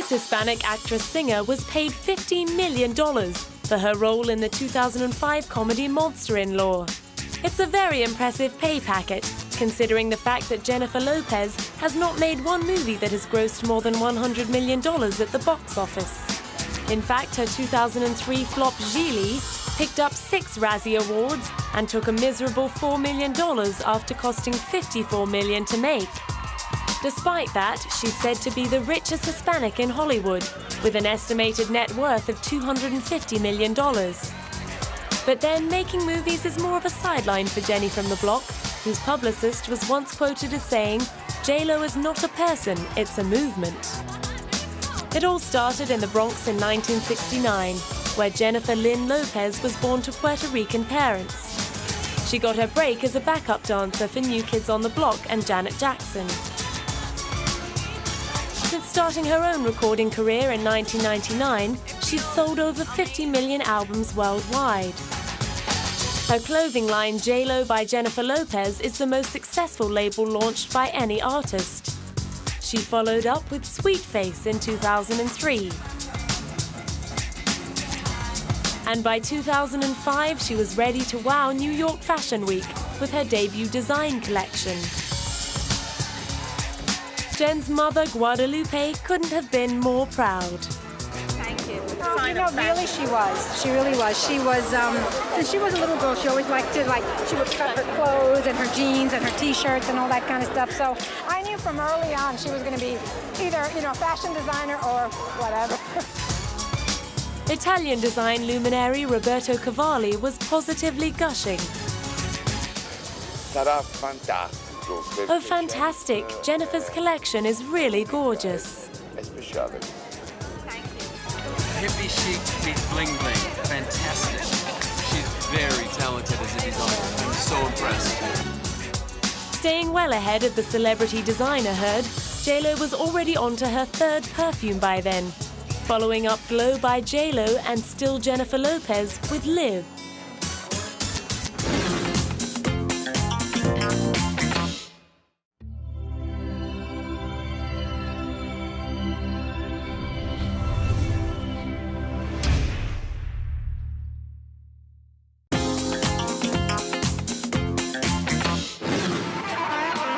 This Hispanic actress-singer was paid $15 million for her role in the 2005 comedy Monster-in-Law. It's a very impressive pay packet, considering the fact that Jennifer Lopez has not made one movie that has grossed more than $100 million at the box office. In fact, her 2003 flop Gigli picked up 6 Razzie Awards and took a miserable $4 million after costing $54 million to make. Despite that, she's said to be the richest Hispanic in Hollywood, with an estimated net worth of $250 million. But then, making movies is more of a sideline for Jenny from the block, whose publicist was once quoted as saying, "J-Lo is not a person, it's a movement." It all started in the Bronx in 1969, where Jennifer Lynn Lopez was born to Puerto Rican parents. She got her break as a backup dancer for New Kids on the Block and Janet Jackson. Since starting her own recording career in 1999, she'd sold over 50 million albums worldwide. Her clothing line, J-Lo by Jennifer Lopez, is the most successful label launched by any artist. She followed up with Sweet Face in 2003. And by 2005, she was ready to wow New York Fashion Week with her debut design collection. Jen's mother, Guadalupe, couldn't have been more proud. Thank you. Oh, you know, really she was. She really was. She was, since she was a little girl, she always liked to, she would cut her clothes and her jeans and her T-shirts and all that kind of stuff. So I knew from early on she was going to be either, fashion designer or whatever. Italian design luminary Roberto Cavalli was positively gushing. Sarà fantastico. Oh, fantastic. Jennifer's collection is really gorgeous. Hippie chic meets bling bling. Fantastic. She's very talented as a designer. I'm so impressed. Staying well ahead of the celebrity designer herd, J-Lo was already onto her 3rd perfume by then, following up Glow by J-Lo and Still Jennifer Lopez with Live.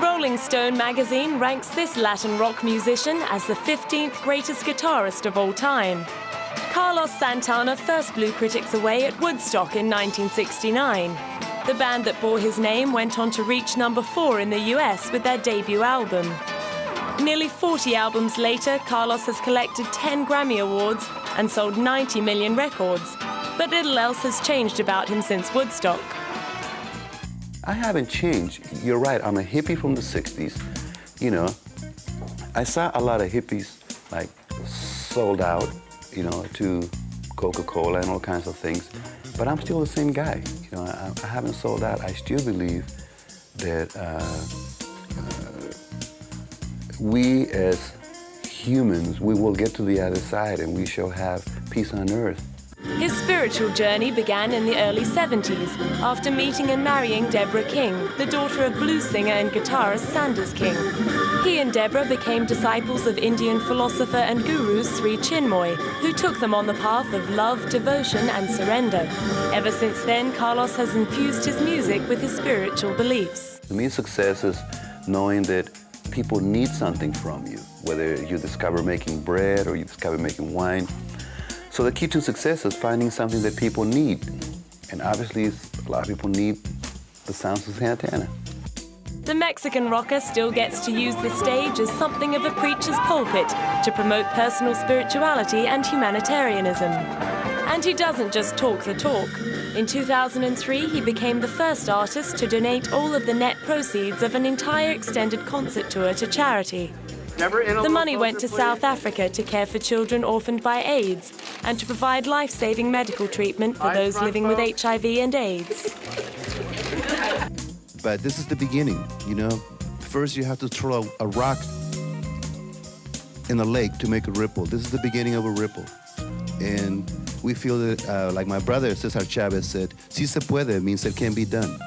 Rolling Stone magazine ranks this Latin rock musician as the 15th greatest guitarist of all time. Carlos Santana first blew critics away at Woodstock in 1969. The band that bore his name went on to reach number 4 in the US with their debut album. Nearly 40 albums later, Carlos has collected 10 Grammy Awards and sold 90 million records. But little else has changed about him since Woodstock. I haven't changed. You're right, I'm a hippie from the 60s. I saw a lot of hippies, sold out, to Coca-Cola and all kinds of things. But I'm still the same guy. I haven't sold out. I still believe that we as humans, we will get to the other side and we shall have peace on earth. His spiritual journey began in the early 70s after meeting and marrying Deborah King, the daughter of blues singer and guitarist Sanders King. He and Deborah became disciples of Indian philosopher and guru Sri Chinmoy, who took them on the path of love, devotion, and surrender. Ever since then, Carlos has infused his music with his spiritual beliefs. To me, success is knowing that people need something from you, whether you discover making bread or you discover making wine. So the key to success is finding something that people need. And obviously, a lot of people need the sounds of Santana. The Mexican rocker still gets to use the stage as something of a preacher's pulpit to promote personal spirituality and humanitarianism. And he doesn't just talk the talk. In 2003, he became the first artist to donate all of the net proceeds of an entire extended concert tour to charity. The money went to South Africa to care for children orphaned by AIDS and to provide life-saving medical treatment for those living with HIV and AIDS. But this is the beginning, First you have to throw a rock in a lake to make a ripple. This is the beginning of a ripple. And we feel that, like my brother, Cesar Chavez, said, si se puede means it can be done.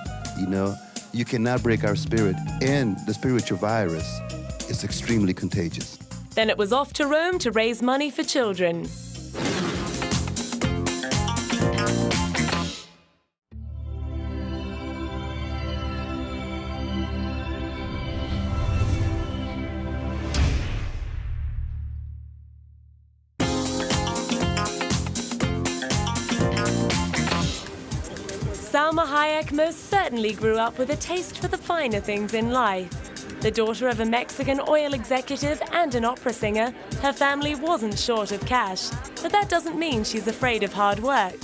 You cannot break our spirit. And the spiritual virus is extremely contagious. Then it was off to Rome to raise money for children. Salma Hayek most certainly grew up with a taste for the finer things in life. The daughter of a Mexican oil executive and an opera singer, her family wasn't short of cash, but that doesn't mean she's afraid of hard work.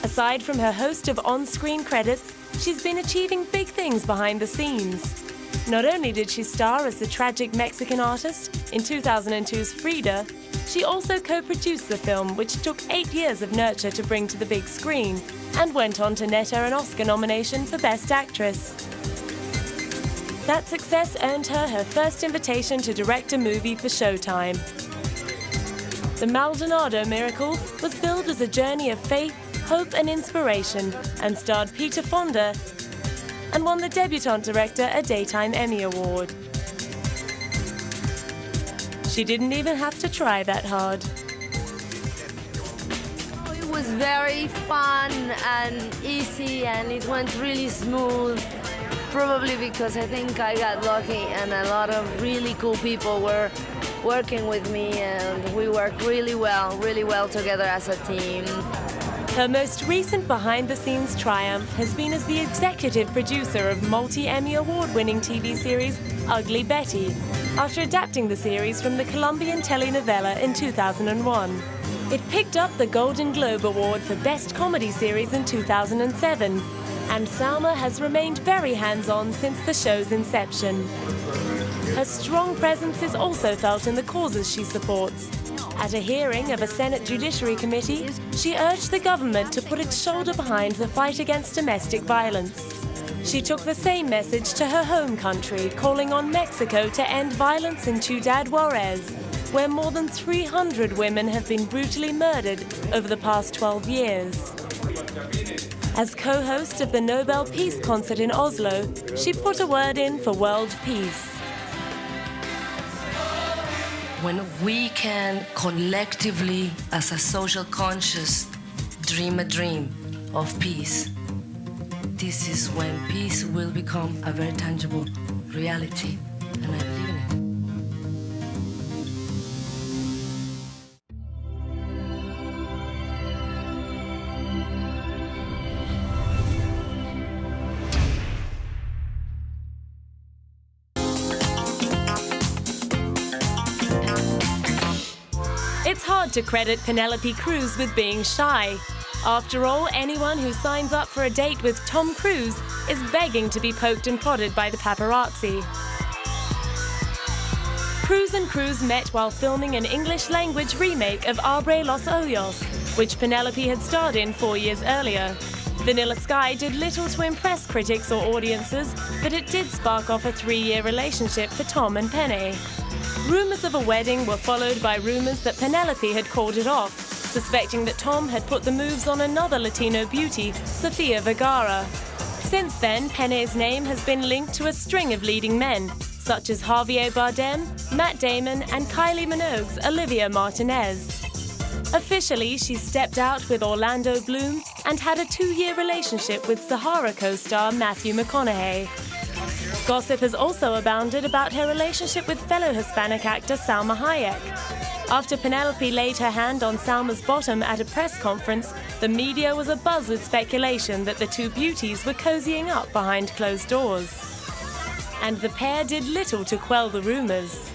Aside from her host of on-screen credits, she's been achieving big things behind the scenes. Not only did she star as the tragic Mexican artist in 2002's Frida, she also co-produced the film, which took 8 years of nurture to bring to the big screen, and went on to net her an Oscar nomination for Best Actress. That success earned her her first invitation to direct a movie for Showtime. The Maldonado Miracle was billed as a journey of faith, hope and inspiration, and starred Peter Fonda, and won the Debutante Director a Daytime Emmy Award. She didn't even have to try that hard. It was very fun and easy, and it went really smooth. Probably because I think I got lucky and a lot of really cool people were working with me, and we worked really well together as a team. Her most recent behind-the-scenes triumph has been as the executive producer of multi-Emmy Award-winning TV series Ugly Betty, after adapting the series from the Colombian telenovela in 2001. It picked up the Golden Globe Award for Best Comedy Series in 2007, and Salma has remained very hands-on since the show's inception. Her strong presence is also felt in the causes she supports. At a hearing of a Senate Judiciary Committee, she urged the government to put its shoulder behind the fight against domestic violence. She took the same message to her home country, calling on Mexico to end violence in Ciudad Juarez, where more than 300 women have been brutally murdered over the past 12 years. As co-host of the Nobel Peace Concert in Oslo, she put a word in for world peace. When we can collectively, as a social conscious, dream a dream of peace, this is when peace will become a very tangible reality, and I believe in it. It's hard to credit Penelope Cruz with being shy. After all, anyone who signs up for a date with Tom Cruise is begging to be poked and prodded by the paparazzi. Cruz and Cruz met while filming an English-language remake of Abre los Ojos, which Penelope had starred in 4 years earlier. Vanilla Sky did little to impress critics or audiences, but it did spark off a 3-year relationship for Tom and Pene. Rumors of a wedding were followed by rumors that Penelope had called it off, suspecting that Tom had put the moves on another Latino beauty, Sofia Vergara. Since then, Pene's name has been linked to a string of leading men, such as Javier Bardem, Matt Damon, and Kylie Minogue's Olivia Martinez. Officially, she stepped out with Orlando Bloom and had a 2-year relationship with Sahara co-star Matthew McConaughey. Gossip has also abounded about her relationship with fellow Hispanic actor Salma Hayek. After Penelope laid her hand on Salma's bottom at a press conference, the media was abuzz with speculation that the two beauties were cozying up behind closed doors. And the pair did little to quell the rumors.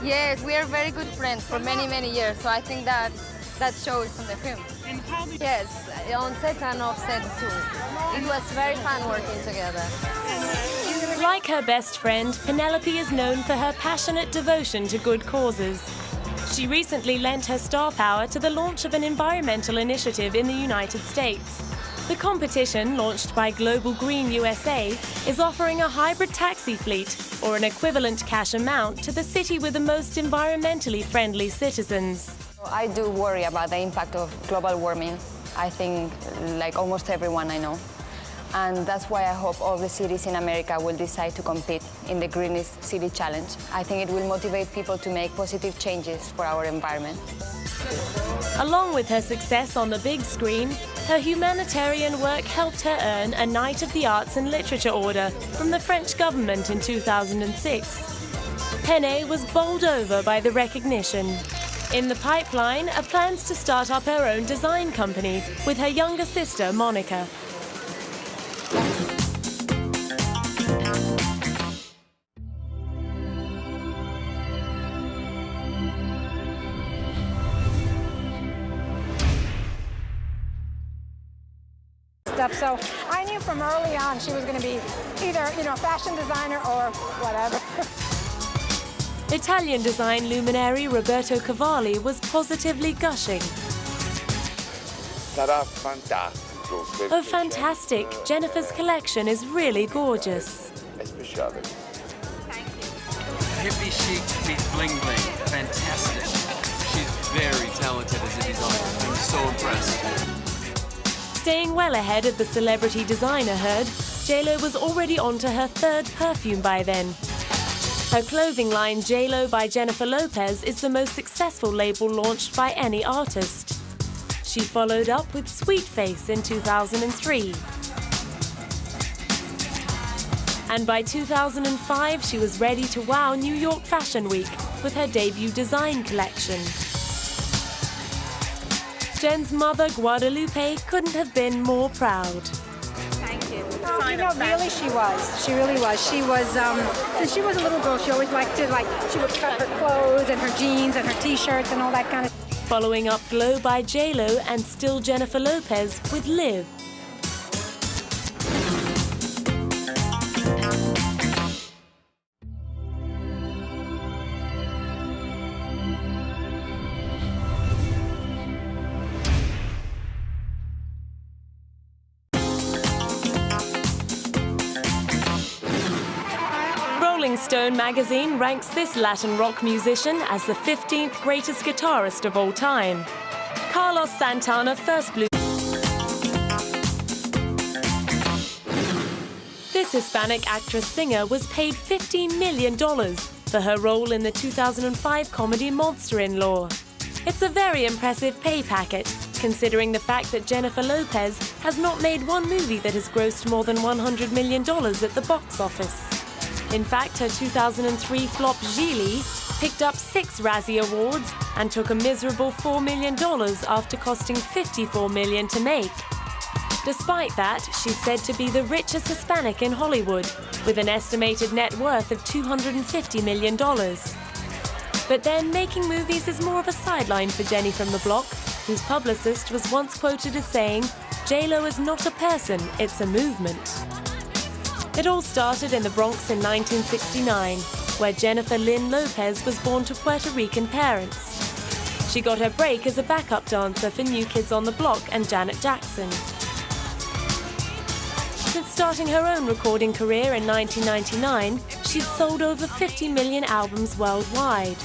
Yes, we are very good friends for many years, so I think that shows in the film. Yes, on set and off set too. It was very fun working together. Like her best friend, Penelope is known for her passionate devotion to good causes. She recently lent her star power to the launch of an environmental initiative in the United States. The competition, launched by Global Green USA, is offering a hybrid taxi fleet, or an equivalent cash amount, to the city with the most environmentally friendly citizens. I do worry about the impact of global warming. I think like almost everyone I know. And that's why I hope all the cities in America will decide to compete in the Greenest City Challenge. I think it will motivate people to make positive changes for our environment. Along with her success on the big screen, her humanitarian work helped her earn a Knight of the Arts and Literature Order from the French government in 2006. Pene was bowled over by the recognition. In the pipeline are plans to start up her own design company with her younger sister, Monica. So I knew from early on she was going to be either, a fashion designer or whatever. Italian design luminary Roberto Cavalli was positively gushing. Sarà fantastico. Oh, fantastic. Jennifer's collection is really gorgeous. È speciale. Hippie chic meets bling bling. Fantastic. She's very talented as a designer. I'm so impressed. Staying well ahead of the celebrity designer herd, J.Lo was already onto her third perfume by then. Her clothing line J.Lo by Jennifer Lopez is the most successful label launched by any artist. She followed up with Sweet Face in 2003. And by 2005, she was ready to wow New York Fashion Week with her debut design collection. Jen's mother, Guadalupe, couldn't have been more proud. Thank you. Really she was. She really was. She was, since she was a little girl, she always liked to, she would cut her clothes and her jeans and her T-shirts and all that kind of stuff. Following up Glow by J.Lo and still Jennifer Lopez with Live. Rolling Stone magazine ranks this Latin rock musician as the 15th greatest guitarist of all time. Carlos Santana first blew. This Hispanic actress-singer was paid $15 million for her role in the 2005 comedy Monster-in-Law. It's a very impressive pay packet, considering the fact that Jennifer Lopez has not made one movie that has grossed more than $100 million at the box office. In fact, her 2003 flop Gigli picked up 6 Razzie Awards and took a miserable $4 million after costing $54 million to make. Despite that, she's said to be the richest Hispanic in Hollywood, with an estimated net worth of $250 million. But then, making movies is more of a sideline for Jenny from the block, whose publicist was once quoted as saying, "J.Lo is not a person, it's a movement." It all started in the Bronx in 1969, where Jennifer Lynn Lopez was born to Puerto Rican parents. She got her break as a backup dancer for New Kids on the Block and Janet Jackson. Since starting her own recording career in 1999, she'd sold over 50 million albums worldwide.